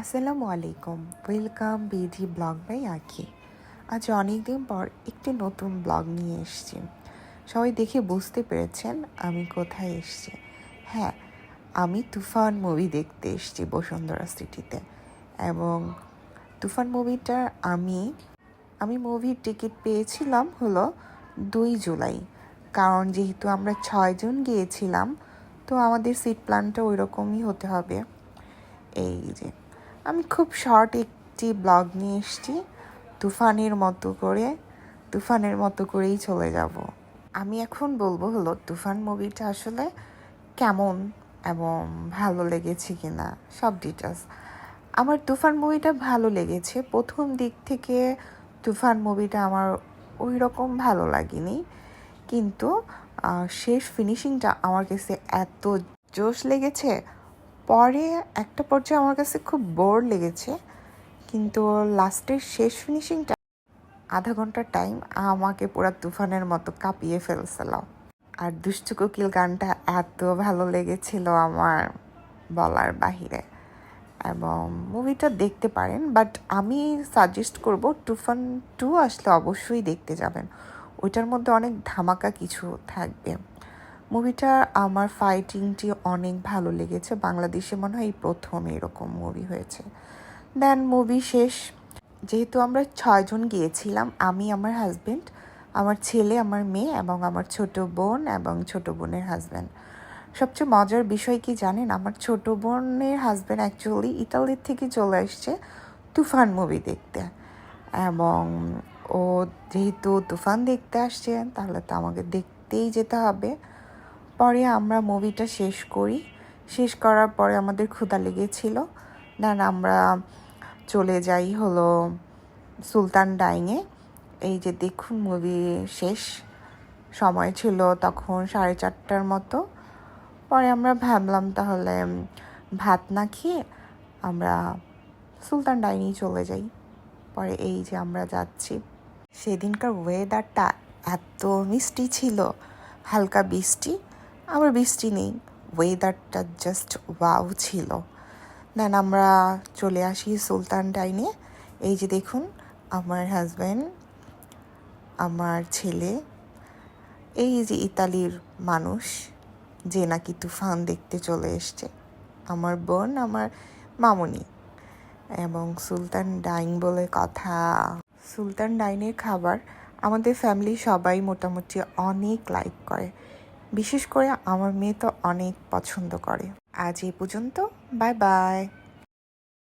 আসসালামু আলাইকুম, welcome BD blog by আঁকি। আজ অনেকদিন পর একটি নতুন ব্লগ নিয়ে এসেছি। সবাই দেখে বুঝতে পেরেছেন আমি কোথায় এসেছি। হ্যাঁ, আমি তুফান মুভি দেখতে এসেছি বসুন্ধরা সিটিতে। এবং তুফান মুভিটা আমি মুভির টিকিট পেয়েছিলাম হলো 2 জুলাই। কারণ যেহেতু আমরা 6 জন গিয়েছিলাম, তো আমাদের সিট প্ল্যানটা ওই রকমই হতে হবে। এই যে আমি খুব শর্ট একটি ব্লগ নিয়ে এসেছি, তুফানের মতো করেই চলে যাব। আমি এখন বলবো হলো তুফান মুভিটা আসলে কেমন এবং ভালো লেগেছে কিনা সব ডিটেলস। আমার তুফান মুভিটা ভালো লেগেছে। প্রথম দিক থেকে তুফান মুভিটা আমার ওই রকম ভালো লাগেনি, কিন্তু শেষ ফিনিশিংটা আমার কাছে এত জোশ লেগেছে। পরে একটা পর্যায়ে আমার কাছে খুব বোর লেগেছে, কিন্তু লাস্টের শেষ ফিনিশিংটা আধা ঘন্টার টাইম আমাকে পুরো তুফানের মতো কাঁপিয়ে ফেলছিল। আর দুষ্টু কোকিল গানটা এত ভালো লেগেছিল আমার বলার বাহিরে। এবং মুভিটা দেখতে পারেন, বাট আমি সাজেস্ট করব তুফান 2 আসলে অবশ্যই দেখতে যাবেন। ওইটার মধ্যে অনেক ধামাকা কিছু থাকবে। মুভিটা আমার ফাইটিংটি অনেক ভালো লেগেছে। বাংলাদেশে মনে হয় এই প্রথম এরকম মুভি হয়েছে। দেন মুভি শেষ। যেহেতু আমরা 6 জন গিয়েছিলাম, আমি, আমার হাজব্যান্ড, আমার ছেলে, আমার মেয়ে এবং আমার ছোট বোন এবং ছোট বোনের হাজব্যান্ড। সবচেয়ে মজার বিষয় কি জানেন, আমার ছোট বোনের হাজব্যান্ড অ্যাকচুয়ালি ইতালির থেকে চলে আসছে তুফান মুভি দেখতে। এবং ও যেহেতু তুফান দেখতে আসছে, তাহলে তো আমাকে দেখতেই যেতে হবে। পরে আমরা মুভিটা শেষ করার পরে আমাদের ক্ষুধা লেগেছিল। দেন আমরা চলে যাই হলো সুলতান ডাইংয়ে। এই যে দেখুন, মুভি শেষ সময় ছিল তখন 4:30টার মতো। পরে আমরা ভাবলাম তাহলে ভাত না খেয়ে আমরা সুলতান ডাইনেই চলে যাই। পরে এই যে আমরা যাচ্ছি। সেদিনকার ওয়েদারটা এত মিষ্টি ছিল, হালকা বৃষ্টি, আবার বৃষ্টি নেই, ওয়েদারটা জাস্ট ওয়াও ছিল। দেন আমরা চলে আসি সুলতান ডাইনে। এই যে দেখুন, আমার হাজব্যান্ড, আমার ছেলে, এই যে ইতালির মানুষ যে নাকি তুফান দেখতে চলে এসছে, আমার বোন, আমার মামুনি। এবং সুলতান ডাইন বলে কথা। সুলতান ডাইনের খাবার আমাদের ফ্যামিলি সবাই মোটামুটি অনেক লাইক করে। বিশেষ করে আমার মেয়ে তো অনেক পছন্দ করে। আজ এই পর্যন্ত, বাই বাই।